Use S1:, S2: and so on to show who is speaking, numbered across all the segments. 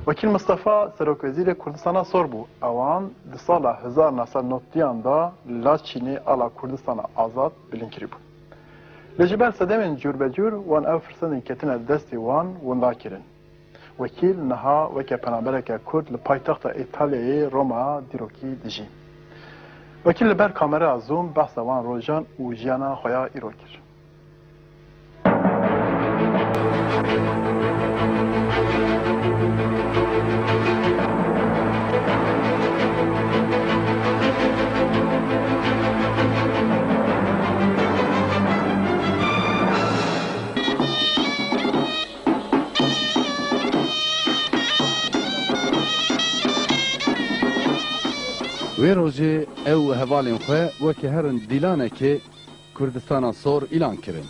S1: وکیل مصطفی سروکوزیر کردستان سور بو اوان دی سال 1990 دا لاچینی آلا کردستان آزاد بلین کری بو. لجبر سدمین جور بجور وان او فرسندین کتن دستی وان وندا کرن. وکیل نها وکه پنابرک کرد لپایتخت ایتالیای روما دیروکی دیجی. وکیل بر کامرا زوم بحث وان روجان و جیانا خویا ایرو کر.
S2: وی روزی او هوالین خواه وکی هرن دیلانه که کردستان سور ایلان کرن.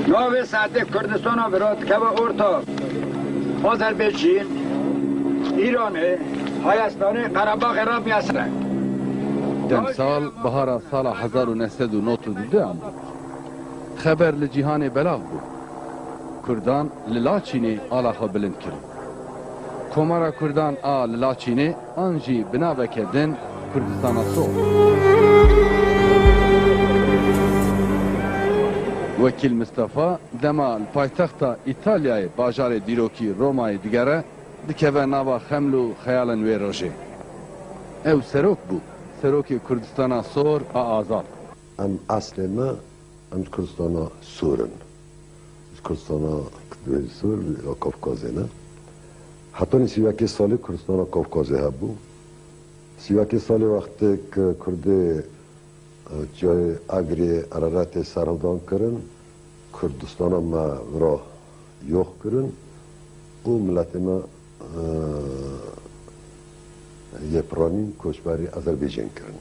S3: نوی ساعت کردستان برات که با ارتا آذربایجان، ایران، هایستان، قره‌باغ را میاسرن.
S2: دن سال بهار سال 1992 هم خبر لجیهان بلاغ بود. کردان للاچینی آلاخا بلند کرن. کمارا کردان آل لاچینی آنجی بنابه کردن کردستان سور. وکیل مصطفی دما پایتخت ایتالیای باجار دیروکی رومای دیگره دکوه نوا خملو خیالن وی روژه. او سروک بو، سروک کردستان سور آزاد.
S4: ام اصلنا ام کردستان سورن. کردستان کدوی سور یا کافکازه نه. حتی نیسیوکی سالی کردستان کافکازه هبو. سیوکی سالی وقتی که کرده جای اگری ارارت سرهدان کرن کردستان ما را یوخ کرن او ملت ما یه پرانی کشبری آذربایجان کرن.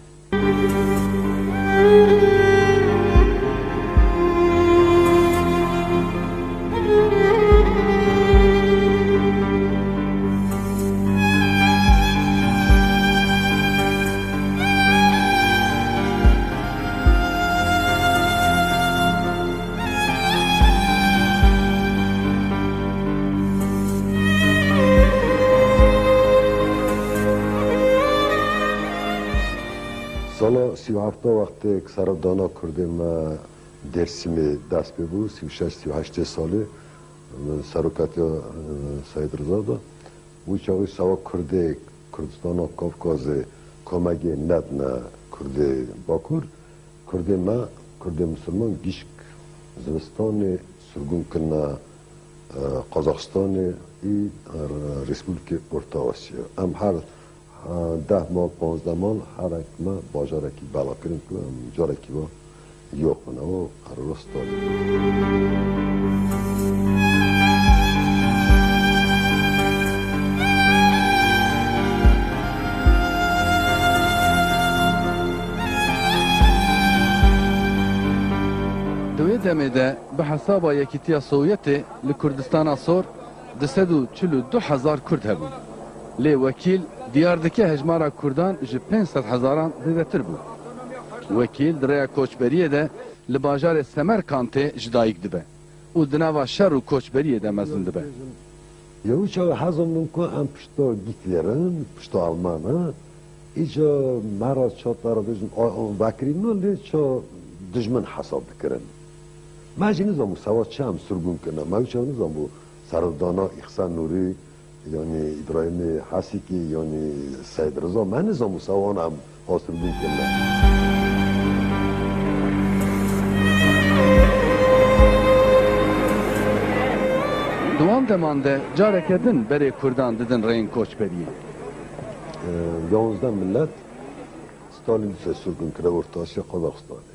S4: سالا 37 وقتی که سرهدانا کردیم درسیم دست ببود 36-38 ساله سروکت سید رضا دا و چاوی سوا کرده کردستان کافکاز کمگی ند نه کرده باکور کرده ما کرده مسلمان گیشک زمستان سرگون کنه قزاقستان ای رسپولیک ارتا آسیا ام هر 10 ماه 15 ماه هر یک ما باجارکی بالا کریم که جارکی با یوخ کنه و هر رستاری
S2: دوی دمه ده به حساب یکیتیا سوویتی لکردستان سور 242,000 کرد هبود. لی وکیل دیاردکی هجمارا کردان جه 500,000 زیدتر بود. وکیل دریا کوچبریه ده لباجار سمرکانته جدایک دبه. او دناوا شر و کوچبریه ده مزن دبه.
S4: یهو چه حزم نمکن ام پشتا گیتلرن پشتا آلمانا ایجا مرا چاطر بجن وکری نه لی چه دجمن حساب بکرن. ما جی نظامو سواد چه هم سرگون کنه. ما چه نظامو سردانا احسان نوری یعنی ابراهیم حسیکی یعنی سید رضا من نظام سوان هم حاصل میکنم.
S2: دوام دمانده جاره کردن برای کردان دیدن رین کوچ بریه.
S4: 11 ملت ستالین سرگون کرده ارتا آسیا قزاقستانی.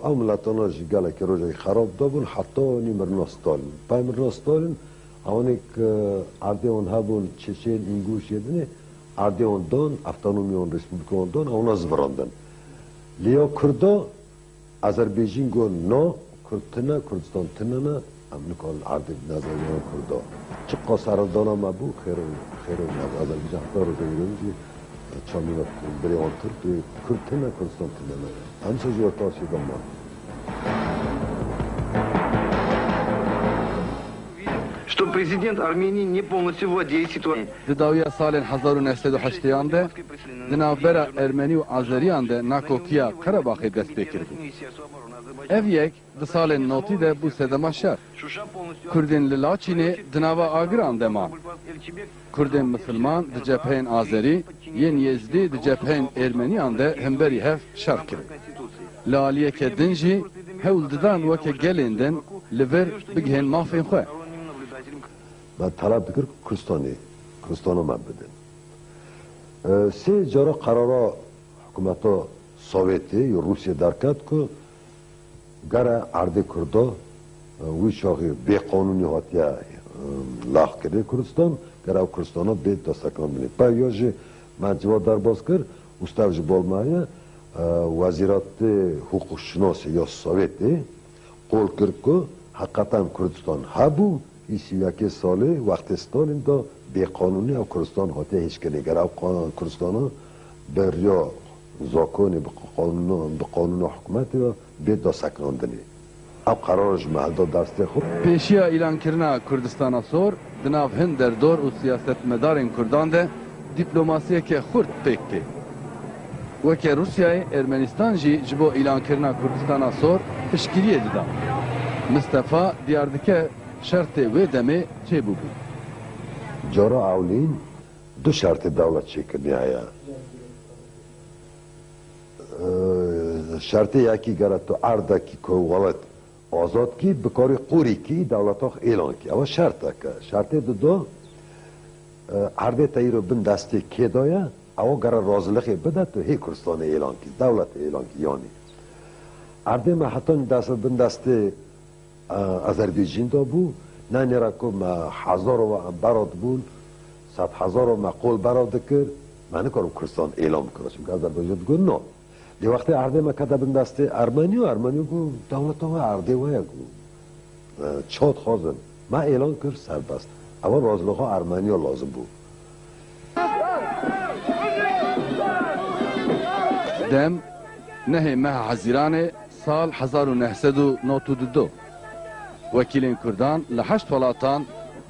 S4: او ملتانا جگله که روزای خراب دابون حتی نیمرنا ستالین. پایمرنا ستالین آنی که اردیان هبون چچن اینگوش یدنه اردیان دان افتانومیان رسپولیکان دان اونا زبراندن لیا کردا آذربایجان گو نه کردتنه کردستان تنه نه امریکان اردی نظریان کردا چه قصردانا مبو خیر آذربایجان حتی رو زیرونی چامینا بریان تر کردتنه کردستان تنه نه همسه جواتاسی دامان
S5: что президент Армении не полностью владеет ситуацией.
S2: Di dawiya salên 1980 de di navbera Ermenî û Azeriyan de nakokiya Qerebaxê dest pê kirbû. Ev yek di salên notî de bû sedema şer. Kurdên li Laçînê di nava agiran de man. Kurdên Müslüman di cepheyên Azerî yên Yezidî di cepheyên Ermeniyan de hemberî hev şer kirin. Li aliyeke din jî hewl didan weke gelên din li vir bigihên mafên xwe.
S4: من طلب بکر کردستانو من بدن سه جارا قرارا حکومت سوویتی یا روسیه درکت که گره عرض کرده وی شاقی بی قانونی هاتیه لاغ کرده کردستان گره کردستان ها بید دستکان بینه پا یا جه من جواب در باز کرد استاو جه بالمایه وزیرات حقوق شناسی یا سوویتی قول کرد که حقیقتا کردستان هبو ایسی یکی ساله وقت استالین دا بی قانونی او کردستان هاته هیچ کنه گر او کردستان ها بریا زاکانی به قانون حکومتی و بید دا سکناندنی او قرارش محل دا دسته خود
S2: Pêşiya îlankirina Kurdistana sor, di nav hin derdor û siyasetmedarên Kurdan de diplomasiyeke xurt pêk tê. Weke Rusyayê Ermenistan jî ji bo îlankirina Kurdistana sor piştgiriyê dida. Mustafa diyar dike şertê wê demê çêbûbû.
S4: جارا اولین دو شرط دولت چکنی آیا شرط یکی گره تو عرضه کی که ولد آزاد کی بکاری قوری کی دولت ها اعلان کی اما شرط دو عرضه تایی رو بین دسته که دایا اما گره رازلخی بده تو هی کردستان اعلان کی دولت اعلان کی یعنی عرضه ما حتی بین دسته آذربایجان دا بو نه نیره که ما هزار و براد بود 100,000 مقول براد کرد من نکارم کردستان اعلام کنم چون که آذربایجان گفت نه دی وقتی عرضه ما کده بین دست ارمنی گو دولت ها عرضه وای گو چاد خوازن ما اعلان کرد سربست اما رازلخ ها ارمنی ها لازم بود
S2: Dem nehê meha Hezîranê sal 1992 Wekîlên Kurdan li heşt welatan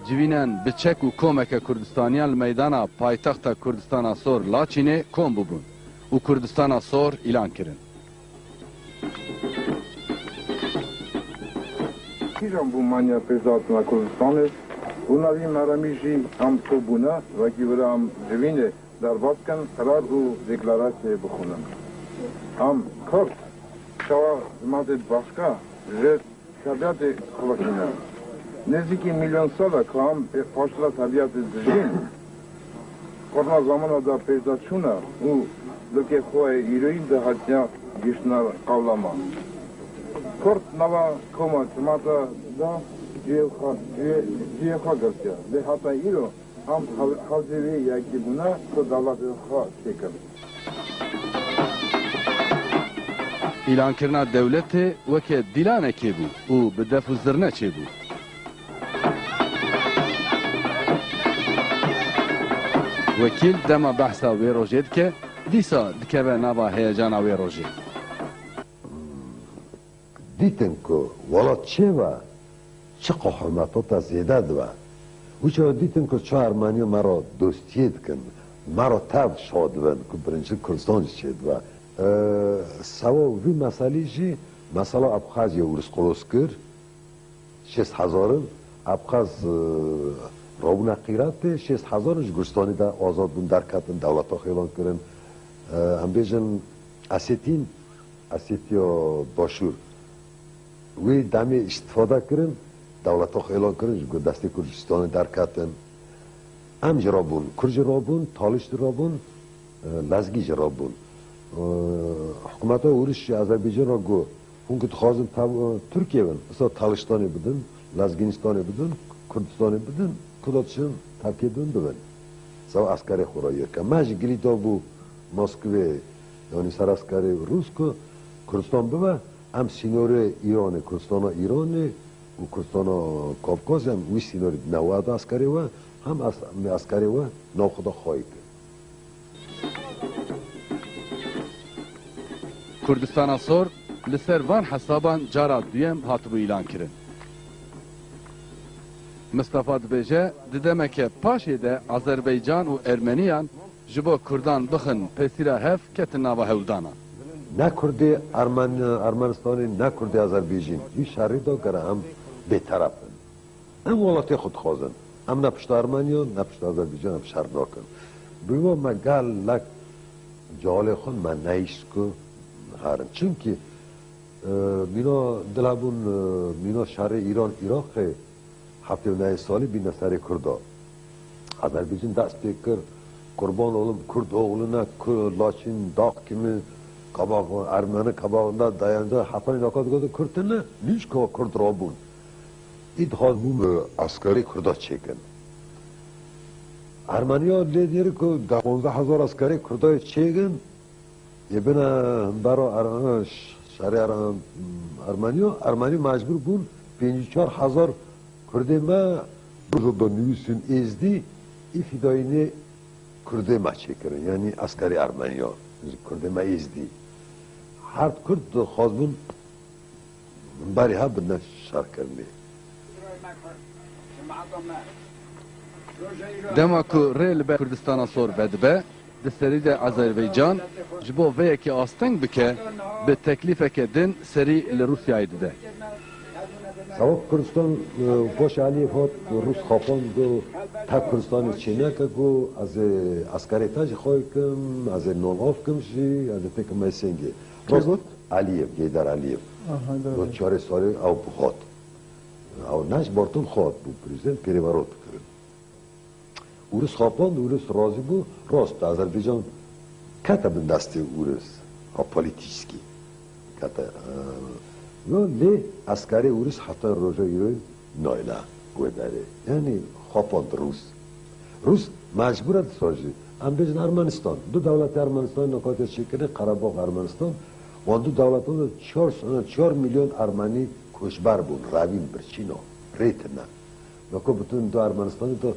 S2: civînen bi çek û komeke Kurdistaniyan li meydana paytexta Kurdistana Sor Laçînê kom bibûn û Kurdistana Sor îlan kirin.
S6: Kîjan bû manya pêşdatına Kurdistanê û navî meramî jî em çûbûne wekî wira em civînê derbas kin qerar û deklarasyayê bixwînin. Em Kurd şewa zimatê başka ji tabiatê xulekîne. Nêzîkî milyon sala ku em paştira tabiatê dijîn korna zamana da pêşdatçûne û lukê xwe îroyîn de hatiya giştina qawlama. Kurd nava koma cimata da ciyê xwe girtiye. Lê heta îro em hezê wê yekî bûne ku dewletê xwe çêkin.
S2: Îlankirina dewletê weke dîlanekê bû û bi def û zirne çêbû. Wekîl dema behsa wê rojê dike, dîsa dikeve nava heyecana wê rojê.
S4: دیتن که والا چه و چه قحمتات از زیده دو و چه دیتن که چه ارمنی مرا دوستیه دکن مرا تب شاد ون که برنچه کردستان چه دو سوا وی مسئله جی مثلا ابخاز یا ورس قلوس کر 6,000 ابخاز رابون قیرت 6,000 گرستانی دا آزاد بون در کتن دولت ها خیلان کرن هم بیجن اسیتیا باشور وی دمی استفاده کردن دولت ها اعلان کردن که دسته کردستان در کتن هم جرابون کرد جرابون تالش جرابون لزگی جرابون حکومت ها ورش آذربایجان را گو اون که تخوازن ترکیه بن مثلا تالشتانی بدن لزگینستانی بدن کردستانی بدن کداتشن ترکیه بدن ببن سوا اسکری خورایی که ماش گلی تا بو مسکوی یعنی سر اسکری روس که کردستان ببن هم سینور ایران کردستان ایران و کردستان کافکاز هم وی سینور نواد اسکری و هم اسکری و ناخدا خواهی کرد
S2: Kurdistana Sor li ser van hesaban cara duyem hatibû îlan kirin. Mustafa dibêje di demeke paşê de Azerbaycan û Ermeniyan ji bo Kurdan bixin pesîra hev ketin nava hewldana.
S4: نه کردی ارمنستانی نه کردی آذربایجان این شهری دا گره هم بی‌طرفن هم ولاتی خود خوازن هم نه پشت ارمنیا نه پشت آذربایجان هم شهر ناکن بیما مگل لک جال خود من نیست که هرن چونکه مینا دلبون مینا شهر ایران عراق 79 سالی بی نصر کردا آذربایجان دست بکر قربان اولم کرد oğluna laçin dağ kimi kabak Ermeni kabağında dayandı hapan nakat godu Kürt'üne niç ko Kürt robun idhal bu askeri Kürt'a çekin Ermeniya lideri ko 15000 askeri Kürt'a çekin yebina baro şari Ermeni mecbur bun 54000 Kürt'e burada nüfusun ezdi ifidayını Kürt'e çekirin yani askeri Ermeniya Kürt'e ezdi هر کرد خواستن برای ها بدن شر کرده.
S2: Dema ku rê li ber Kurdistana sor vedibe, di serî de Azerbaycan ji bo vê yekê asteng bike, bi teklîfeke din serî li Rusyayê dide.
S4: Sabah Kürdistan poş Aliyev hat Rus xapon go ta Kürdistan Çin'e ke go az askeri taj khoykim, az nolaf kim şi, az pek mesengi. Aliyev, Geydar Aliyev. Do 4 ساله او بخواد. او نش بارتون خواد bu prezident perivarot kırın. Urus xapon, Urus razı bu, rost Azerbaycan katabın dasti Urus, o politiski. Kata yo le askeri Urus hatta roja yürü noyla bu edari. Yani xapon Rus. Rus mecbur et soji. Ambejin Ermenistan, du devlet Ermenistan nokta şekeri Karabağ Ermenistan وان دو دولتان 4 میلیون ارمنی کشبر بون روین برچینو ریتنا نکو بتون دو ارمنستانی تو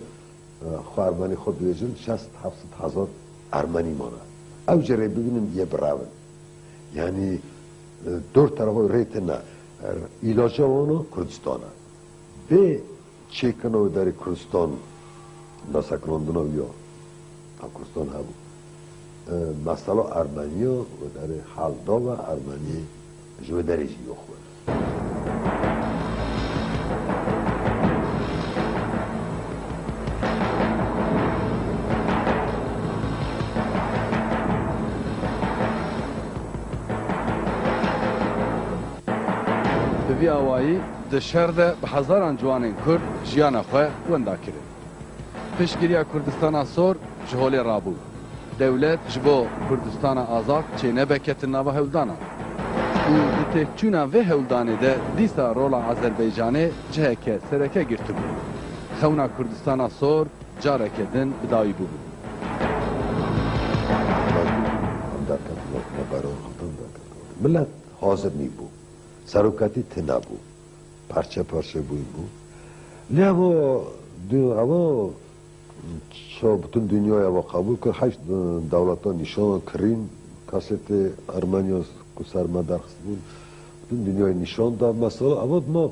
S4: خو ارمنی خود بیجن 60-70 ارمنی مانه او جره ببینیم یه براون یعنی دور طرف ریتنا ایلاجه وانو کردستانه به چیکنو در کردستان ناسکراندنا بیا کردستان هبو مثلا ارمنیا و در حلدا و ارمنی جو درجی خود
S2: Bi vî awayî di şer de bi hezaran ciwanên Kurd jiyana xwe wenda kirin. Piştgiriya Kurdistana sor ji holê rabû. Devlet ji bo Kurdistana azad çêne beketin nava hewldana. û di têkçûna vê hewldanê de dîsa rola Azerbaycanê ciheke sereke girtibû. Xewna Kurdistana sor careke din bi dawî bûbû.
S4: millet hazır mı bu? Sarukati tina bu. Parça parça bu. Ne ama شو bütün dünyaya ve kabul kır haç devleta nişan kırın kasete Ermeniya kusarma darxsın bütün dünyaya nişan da mesela ama ma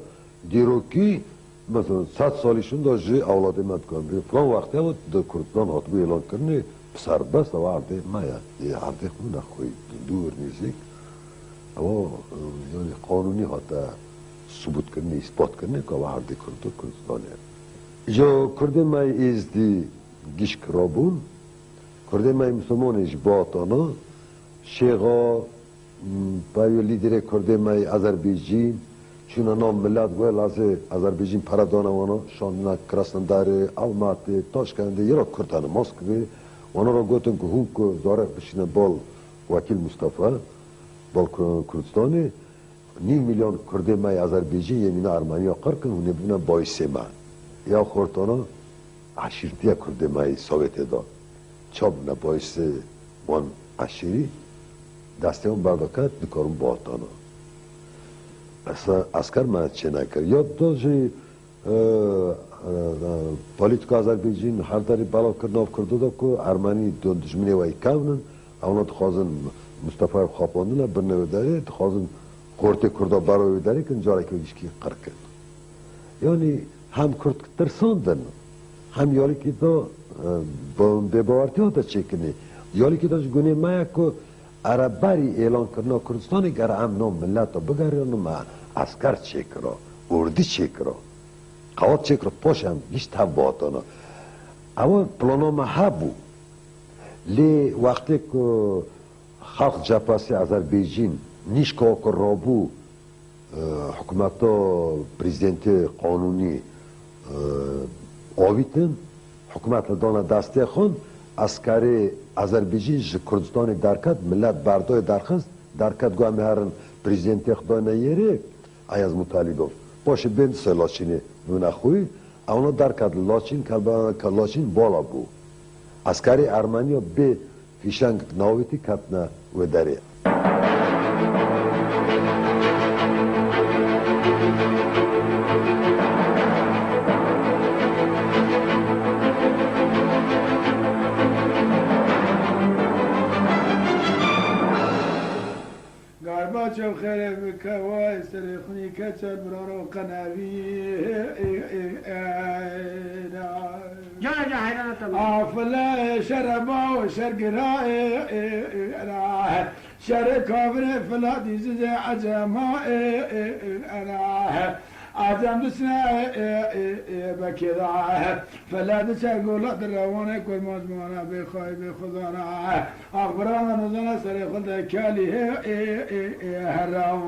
S4: diyor ki mesela 7 سال şunda ji avlademet kandı falan vakti ama da Kürtler hat bu elan kırne serbest vardı maya artık bu nakoy dur nizik ama yani kanuni hatta subut kırne ispat kırne ki vardı Kürtler Jo Kurdemay izdi giş krabun Kurdemay Müslüman iş batana Şeyha bayo lideri Kurdemay Azerbaycan çuna nam millet ve lazı Azerbaycan paradana wana şanına Krasnodar Almaty Toshkent yero Kürtane Moskva ona gotun ku huk zora bişine bol vakil Mustafa bol Kürdistan'ı 1 milyon Kurdemay Azerbaycan yemine Armanya qarkın ne buna boysema یا خورتانا عشیرتی کردمای سویت دا چاب نبایس وان عشیری دسته اون برداکت دکارون باطانا اصلا اسکر من چه نکر یا دا جی پالیتیکا آذربایجان هر داری بلا کرناف کرده دا که ارمنی دون دشمنی وی کونن اونا تخوازن مصطفی خواباندن برنوی داری تخوازن خورتی کرده بروی داری که جاره که ویشکی قرکن یعنی هم کرد ترساندن هم یالی که دا به باورتی ها دا چکنی یالی که داش گونه مایا که عرباری اعلان کرنا کردستانی گر هم نام ملت بگره ما اسکر چکرا اردی چکرا قوات چکرا پاشم گیش تب باتانا اما پلانام هبو لی وقتی که خلق جپاسی آذربایجان نیش که رابو حکومت پریزیدنت قانونی آویتن حکومت دانا دسته خون اسکری آذربایجان ج کردستان درکت ملت بردای درخست درکت گوه مهرن پریزیدنت خدا نیره ایاز مطالبه باشه بین سلاشینه نونخوی اونا درکت لاشین که لاشین بالا بو اسکری ارمنیا به فیشنگ ناویتی کتنه و داره
S7: چو خیره بکوای سرخونی کچر برانو قنابی
S8: جانا جا حیرانت الله
S7: آفلا شربا و شرگرای شر کافر فلا دیزد عجما آدم دسنا بكذا فلا دسا قولات الروانة كل مزمونا بخواي بخضانا أخبرانا نزانا سري خلطة كالي هرام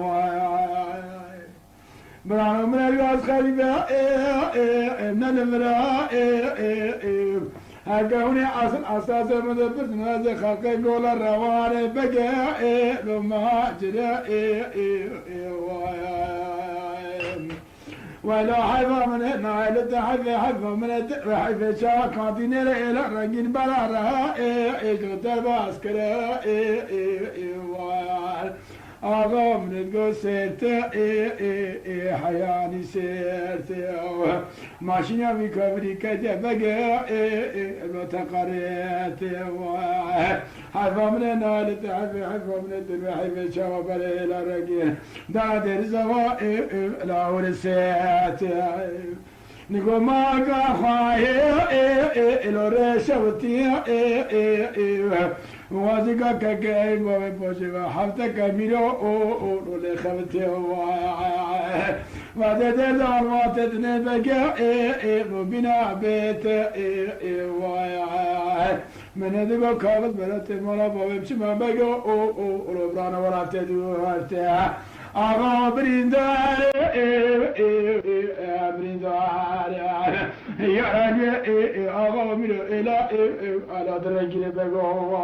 S7: برانا من الواز خليبا من المرا هكوني أصل أساس مدبر نازي خلقي قول الروانة بقى لما جرى ولا حيفا من نايلة حيفا من حيفا شاك كانتيني إلى رنجين بلارها إجغتر باسكرا آغا من تقول سيرت حياني سيرت ماشينا في كبري كده بقى الوتقريت حيفا من نالت حيفا من الدنيا حيفا شواب إلى رقين دادر زوا لا ورسيت نقول ما قاخاي إلى رشوتي وازيكا كاكاي بوي بوشي حفتا كاميرو او لي خبتي وهذا دار ما تدني بقى بنا بيت من هذا كابل بلات مولا بوي بشي ما بقى او ربرانا ولا تدوارتها آقا بریندار بریندار یا آقا میرو الا درنگی بگو